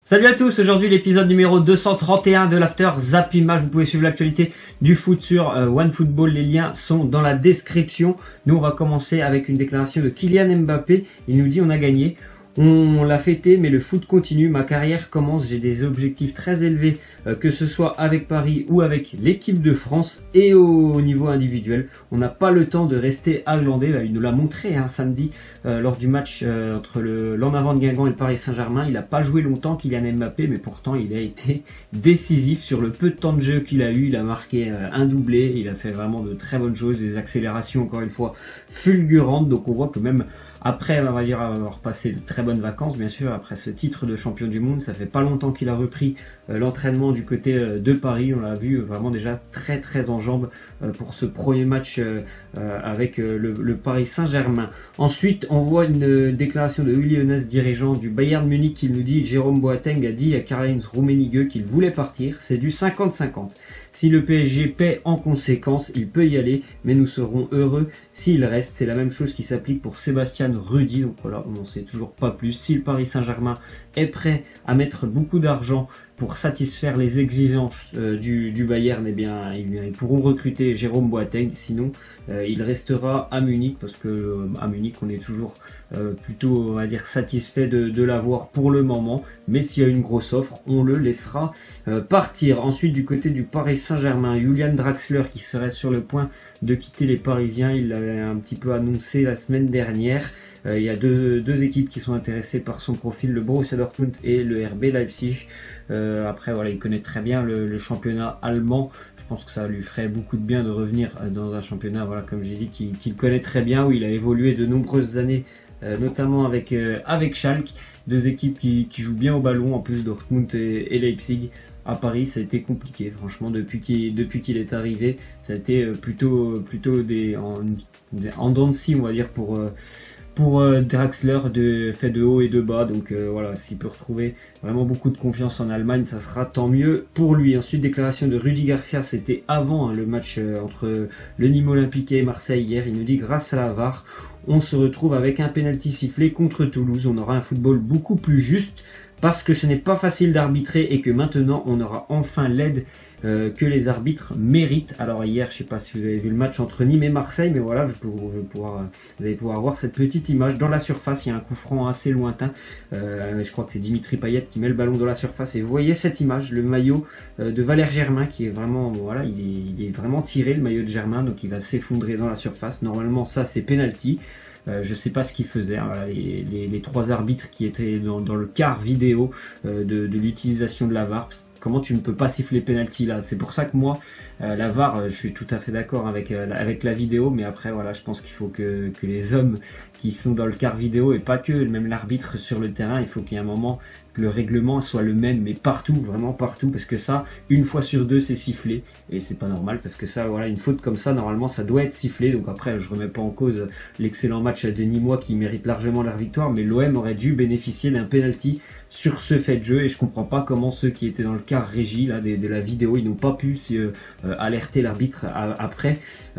Salut à tous, aujourd'hui l'épisode numéro 231 de l'After Zap Image. Vous pouvez suivre l'actualité du foot sur OneFootball, les liens sont dans la description. Nous on va commencer avec une déclaration de Kylian Mbappé, il nous dit on a gagné. On l'a fêté, mais le foot continue, ma carrière commence, j'ai des objectifs très élevés, que ce soit avec Paris ou avec l'équipe de France et au niveau individuel. On n'a pas le temps de rester aglandé, il nous l'a montré samedi lors du match entre l'En Avant de Guingamp et le Paris Saint-Germain. Il n'a pas joué longtemps Kylian Mbappé, mais pourtant il a été décisif sur le peu de temps de jeu qu'il a eu. Il a marqué un doublé, il a fait vraiment de très bonnes choses, des accélérations encore une fois fulgurantes, donc on voit que même après, on va dire, avoir passé de très bonnes vacances, bien sûr, après ce titre de champion du monde, ça fait pas longtemps qu'il a repris l'entraînement du côté de Paris. On l'a vu vraiment déjà très en jambes pour ce premier match avec le Paris Saint-Germain. Ensuite, on voit une déclaration de Uli Hoeneß, dirigeant du Bayern Munich, qui nous dit Jérôme Boateng a dit à Karl-Heinz Rummenigge qu'il voulait partir. C'est du 50-50. Si le PSG paie en conséquence, il peut y aller, mais nous serons heureux s'il reste. C'est la même chose qui s'applique pour Sébastien Rudy, donc voilà, on n'en sait toujours pas plus. Si le Paris Saint-Germain est prêt à mettre beaucoup d'argent pour satisfaire les exigences du Bayern, eh bien, ils pourront recruter Jérôme Boateng. Sinon, il restera à Munich, parce que à Munich, on est toujours plutôt, on va dire, satisfait de l'avoir pour le moment. Mais s'il y a une grosse offre, on le laissera partir. Ensuite, du côté du Paris Saint-Germain, Julian Draxler qui serait sur le point de quitter les Parisiens. Il l'avait un petit peu annoncé la semaine dernière. Il y a deux équipes qui sont intéressées par son profil, le Borussia Dortmund et le RB Leipzig. Après voilà, il connaît très bien le championnat allemand. Je pense que ça lui ferait beaucoup de bien de revenir dans un championnat, voilà, comme j'ai dit, qu'il connaît très bien, où il a évolué de nombreuses années, notamment avec Schalke, deux équipes qui jouent bien au ballon, en plus Dortmund et Leipzig. À Paris, ça a été compliqué, franchement, depuis qu'il est arrivé, ça a été plutôt en dents de scie, on va dire, pour Draxler, fait de haut et de bas. Donc voilà, s'il peut retrouver vraiment beaucoup de confiance en Allemagne, ça sera tant mieux pour lui. Ensuite, déclaration de Rudy Garcia, c'était avant le match entre le Nîmes Olympique et Marseille hier. Il nous dit grâce à la VAR, on se retrouve avec un penalty sifflé contre Toulouse. On aura un football beaucoup plus juste, parce que ce n'est pas facile d'arbitrer et que maintenant on aura enfin l'aide que les arbitres méritent. Alors hier, je sais pas si vous avez vu le match entre Nîmes et Marseille, mais voilà, vous allez pouvoir voir cette petite image. Dans la surface, il y a un coup franc assez lointain. Je crois que c'est Dimitri Payet qui met le ballon dans la surface. Et vous voyez cette image, le maillot de Valère Germain qui est vraiment, voilà, il est vraiment tiré, le maillot de Germain, donc il va s'effondrer dans la surface. Normalement, ça c'est penalty. Je sais pas ce qu'ils faisaient, voilà, les trois arbitres qui étaient dans le quart vidéo de l'utilisation de la VAR. Comment tu ne peux pas siffler penalty là? C'est pour ça que moi, la VAR, je suis tout à fait d'accord avec la vidéo, mais après voilà, je pense qu'il faut que les hommes qui sont dans le quart vidéo, et pas que, même l'arbitre sur le terrain, il faut qu'il y ait un moment que le règlement soit le même, mais partout, vraiment partout, parce que ça, une fois sur deux, c'est sifflé, et c'est pas normal, parce que ça, voilà, une faute comme ça, normalement, ça doit être sifflé. Donc après, je remets pas en cause l'excellent match des Nîmois qui méritent largement leur victoire, mais l'OM aurait dû bénéficier d'un penalty sur ce fait de jeu, et je comprends pas comment ceux qui étaient dans le quart régie là, de la vidéo, ils n'ont pas pu alerter l'arbitre après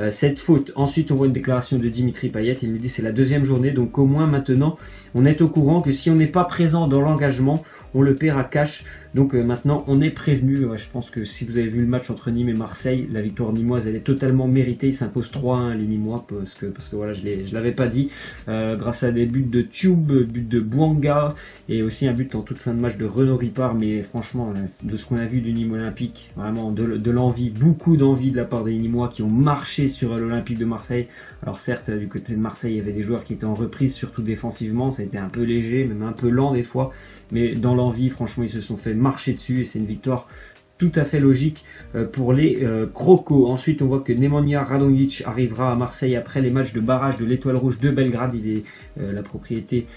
cette faute. Ensuite, on voit une déclaration de Dimitri Payet, il nous dit c'est la deuxième journée, donc au moins maintenant on est au courant que si on n'est pas présent dans l'engagement, on le paiera cash. Donc maintenant on est prévenu. Je pense que si vous avez vu le match entre Nîmes et Marseille, la victoire nîmoise elle est totalement méritée. Ils s'imposent 3-1 les Nîmois, parce que voilà, je l'avais pas dit, grâce à des buts de Tube, but de Bouanga, et aussi un but en toute fin de match de Renaud Ripard. Mais franchement, de ce qu'on a vu du Nîmes Olympique, vraiment de l'envie, beaucoup d'envie de la part des Nîmois qui ont marché sur l'Olympique de Marseille. Alors certes, du côté de Marseille, il y avait des joueurs qui étaient en reprise, surtout défensivement, ça a été un peu léger, même un peu lent des fois, mais dans l'envie, franchement, ils se sont fait marcher dessus, et c'est une victoire tout à fait logique pour les Crocos. Ensuite, on voit que Nemanja Radonjic arrivera à Marseille après les matchs de barrage de l'Étoile Rouge de Belgrade. Il est la propriété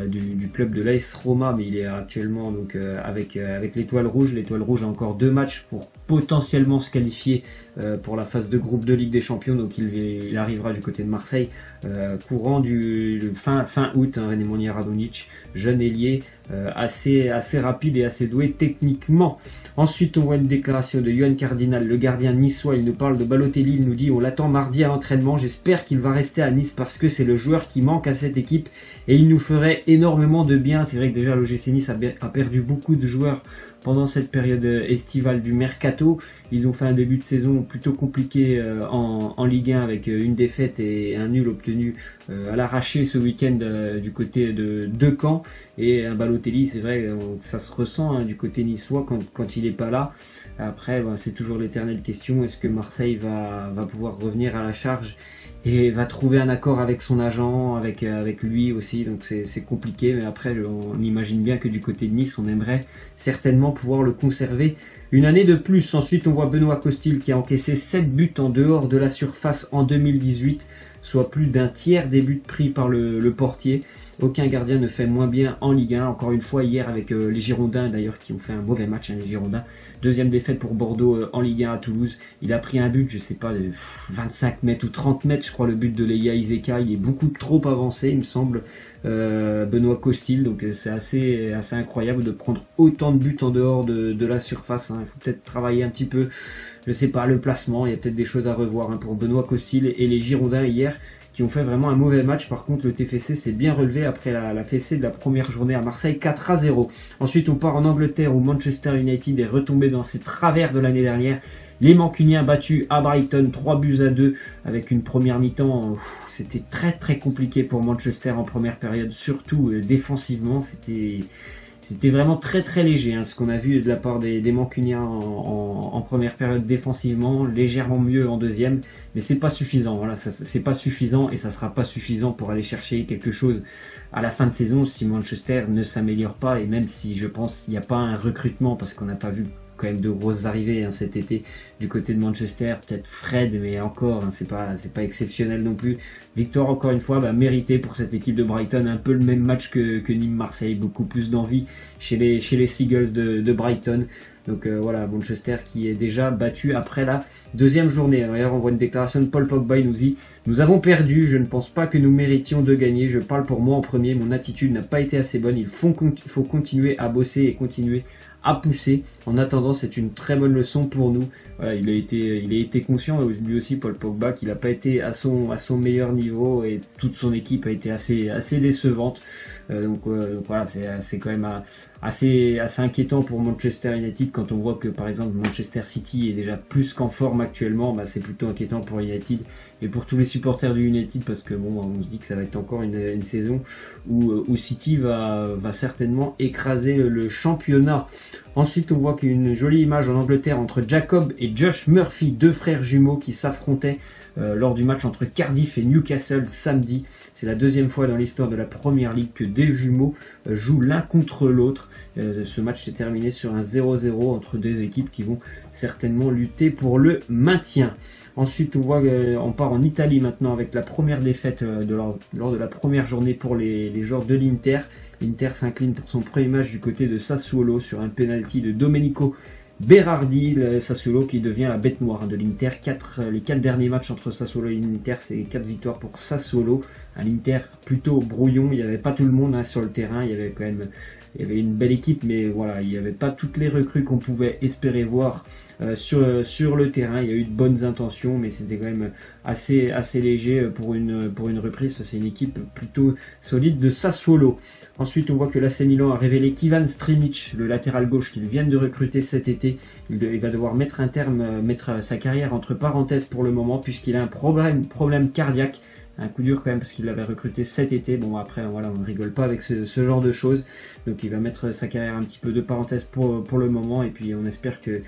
du club de l'AS Roma, mais il est actuellement donc avec l'Étoile Rouge. L'Étoile Rouge a encore 2 matchs pour potentiellement se qualifier pour la phase de groupe de Ligue des Champions. Donc il arrivera du côté de Marseille courant du fin août. Nemanja Radonjic, jeune ailier assez rapide et assez doué techniquement. Ensuite, on voit une déclaration de Yohan Cardinal, le gardien niçois. Il nous parle de Balotelli, il nous dit: on l'attend mardi à l'entraînement, j'espère qu'il va rester à Nice parce que c'est le joueur qui manque à cette équipe et il nous ferait énormément de bien. C'est vrai que déjà l'OGC Nice a perdu beaucoup de joueurs pendant cette période estivale du mercato. Ils ont fait un début de saison plutôt compliqué en Ligue 1 avec une défaite et un nul obtenu à l'arraché ce week-end du côté de Caen. Et un Balotelli, c'est vrai que ça se ressent du côté niçois quand il n'est pas là. Après, c'est toujours l'éternelle question, est-ce que Marseille va pouvoir revenir à la charge et va trouver un accord avec son agent, avec lui aussi, donc c'est compliqué. Mais après, on imagine bien que du côté de Nice, on aimerait certainement pouvoir le conserver une année de plus. Ensuite, on voit Benoît Costil qui a encaissé 7 buts en dehors de la surface en 2018, soit plus d'un tiers des buts pris par le portier. Aucun gardien ne fait moins bien en Ligue 1. Encore une fois, hier avec les Girondins d'ailleurs qui ont fait un mauvais match, les Girondins. Deuxième défaite pour Bordeaux en Ligue 1 à Toulouse. Il a pris un but, je sais pas, de 25 mètres ou 30 mètres, je crois, le but de Leia Iseka. Il est beaucoup trop avancé, il me semble, Benoît Costil. Donc c'est assez incroyable de prendre autant de buts en dehors de la surface. Il faut peut-être travailler un petit peu, je sais pas, le placement. Il y a peut-être des choses à revoir pour Benoît Costil et les Girondins hier, qui ont fait vraiment un mauvais match. Par contre, le TFC s'est bien relevé après la fessée de la première journée à Marseille, 4-0. Ensuite, on part en Angleterre où Manchester United est retombé dans ses travers de l'année dernière. Les Mancuniens battus à Brighton, 3-2, avec une première mi-temps. C'était très très compliqué pour Manchester en première période, surtout défensivement. C'était vraiment très très léger ce qu'on a vu de la part des Mancuniens en première période défensivement, légèrement mieux en deuxième, mais c'est pas suffisant. Voilà, c'est pas suffisant et ça sera pas suffisant pour aller chercher quelque chose à la fin de saison si Manchester ne s'améliore pas, et même si je pense qu'il n'y a pas un recrutement, parce qu'on n'a pas vu quand même de grosses arrivées cet été du côté de Manchester, peut-être Fred, mais encore c'est pas exceptionnel non plus. Victoire encore une fois méritée pour cette équipe de Brighton, un peu le même match que Nîmes-Marseille, beaucoup plus d'envie chez les Seagulls de Brighton. Donc voilà, Manchester qui est déjà battu après la deuxième journée. D'ailleurs, on voit une déclaration de Paul Pogba, il nous dit: nous avons perdu, je ne pense pas que nous méritions de gagner, je parle pour moi en premier, mon attitude n'a pas été assez bonne, il faut continuer à bosser et continuer à pousser. En attendant, c'est une très bonne leçon pour nous. Voilà, il a été conscient lui aussi, Paul Pogba, qu'il n'a pas été à son meilleur niveau et toute son équipe a été assez décevante. Donc voilà, c'est quand même assez inquiétant pour Manchester United quand on voit que par exemple Manchester City est déjà plus qu'en forme actuellement. C'est plutôt inquiétant pour United et pour tous les supporters du United, parce que on se dit que ça va être encore une saison où City va certainement écraser le championnat. Ensuite, on voit qu'une jolie image en Angleterre entre Jacob et Josh Murphy, deux frères jumeaux qui s'affrontaient lors du match entre Cardiff et Newcastle samedi. C'est la deuxième fois dans l'histoire de la Première Ligue que des jumeaux jouent l'un contre l'autre. Ce match s'est terminé sur un 0-0 entre deux équipes qui vont certainement lutter pour le maintien. Ensuite, on part en Italie maintenant avec la première défaite lors de la première journée pour les joueurs de l'Inter. L'Inter s'incline pour son premier match du côté de Sassuolo sur un penalty de Domenico Berardi. Le Sassuolo qui devient la bête noire de l'Inter. Les 4 derniers matchs entre Sassuolo et l'Inter, c'est 4 victoires pour Sassuolo. L'Inter plutôt brouillon, il n'y avait pas tout le monde sur le terrain, il y avait une belle équipe, mais voilà, il n'y avait pas toutes les recrues qu'on pouvait espérer voir sur le terrain. Il y a eu de bonnes intentions, mais c'était quand même assez léger pour une reprise. C'est une équipe plutôt solide de Sassuolo. Ensuite, on voit que l'AC Milan a révélé qu'Ivan Strinic, le latéral gauche qu'ils viennent de recruter cet été, il va devoir mettre sa carrière entre parenthèses pour le moment, puisqu'il a un problème cardiaque. Un coup dur quand même parce qu'il l'avait recruté cet été. Bon, après voilà, on ne rigole pas avec ce genre de choses. Donc il va mettre sa carrière un petit peu de parenthèse pour le moment, et puis on espère qu'il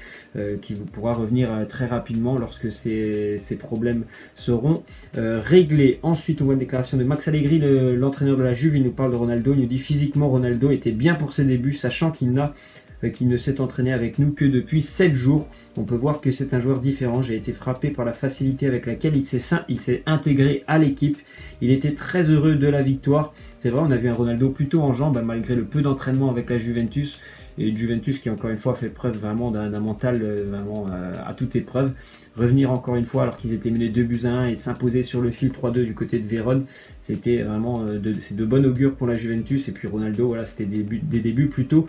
pourra revenir très rapidement lorsque ces problèmes seront réglés. Ensuite, on voit une déclaration de Max Allegri, l'entraîneur de la Juve. Il nous parle de Ronaldo. Il nous dit: physiquement, Ronaldo était bien pour ses débuts, sachant qu'il ne s'est entraîné avec nous que depuis 7 jours. On peut voir que c'est un joueur différent. J'ai été frappé par la facilité avec laquelle il s'est intégré à l'équipe. Il était très heureux de la victoire. C'est vrai, on a vu un Ronaldo plutôt en jambes malgré le peu d'entraînement avec la Juventus. et Juventus qui encore une fois fait preuve vraiment d'un mental vraiment à toute épreuve. Revenir encore une fois alors qu'ils étaient menés 2-1 et s'imposer sur le fil 3-2 du côté de Vérone, c'était vraiment c'est de bon augure pour la Juventus. Et puis Ronaldo, voilà, c'était des débuts plutôt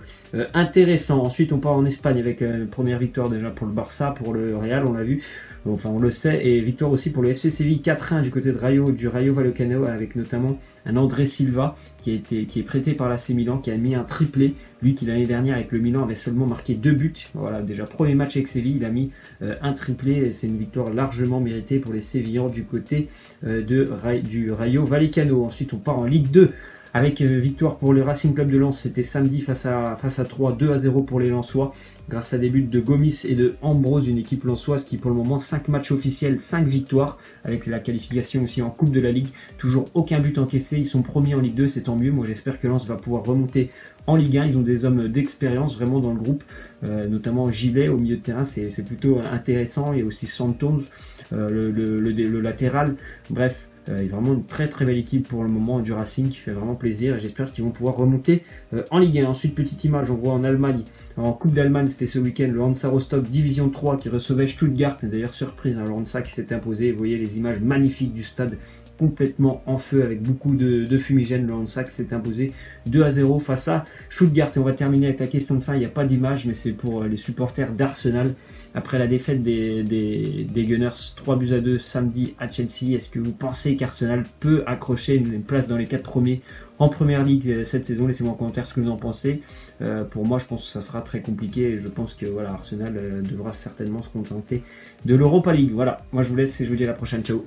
intéressants. Ensuite on part en Espagne avec une première victoire déjà pour le Barça, pour le Real, on l'a vu, enfin on le sait, et victoire aussi pour le FC Séville 4-1 du côté de du Rayo Vallecano, avec notamment un André Silva qui est prêté par l'AC Milan, qui a mis un triplé, lui qui l'année dernière avec le Milan avait seulement marqué 2 buts. Voilà, déjà premier match avec Séville, il a mis un triplé, et c'est une victoire largement méritée pour les Sévillans du côté du Rayo Vallecano. Ensuite on part en Ligue 2 avec victoire pour le Racing Club de Lens, c'était samedi face à 3, 2-0 pour les Lensois, grâce à des buts de Gomis et de Ambrose, une équipe lensoise qui pour le moment 5 matchs officiels, 5 victoires, avec la qualification aussi en Coupe de la Ligue, toujours aucun but encaissé, ils sont premiers en Ligue 2, c'est tant mieux. Moi j'espère que Lens va pouvoir remonter en Ligue 1, ils ont des hommes d'expérience vraiment dans le groupe, notamment Gilet au milieu de terrain, c'est plutôt intéressant, et aussi Santon, le latéral, bref. Vraiment une très très belle équipe pour le moment du Racing qui fait vraiment plaisir, et j'espère qu'ils vont pouvoir remonter en Ligue 1. Ensuite, petite image, on voit en Allemagne, en Coupe d'Allemagne, c'était ce week-end, le Hansa Rostock Division 3 qui recevait Stuttgart, et d'ailleurs surprise, le Hansa qui s'était imposé. Vous voyez les images magnifiques du stade complètement en feu avec beaucoup de fumigène. Le Hansa qui s'est imposé 2-0 face à Stuttgart. Et on va terminer avec la question de fin, il n'y a pas d'image, mais c'est pour les supporters d'Arsenal. Après la défaite des Gunners 3-2 samedi à Chelsea, est-ce que vous pensez qu'Arsenal peut accrocher une place dans les 4 premiers en Première Ligue cette saison? Laissez-moi en commentaire ce que vous en pensez. Pour moi, je pense que ça sera très compliqué, et je pense que voilà, Arsenal devra certainement se contenter de l'Europa League. Voilà, moi je vous laisse et je vous dis à la prochaine. Ciao.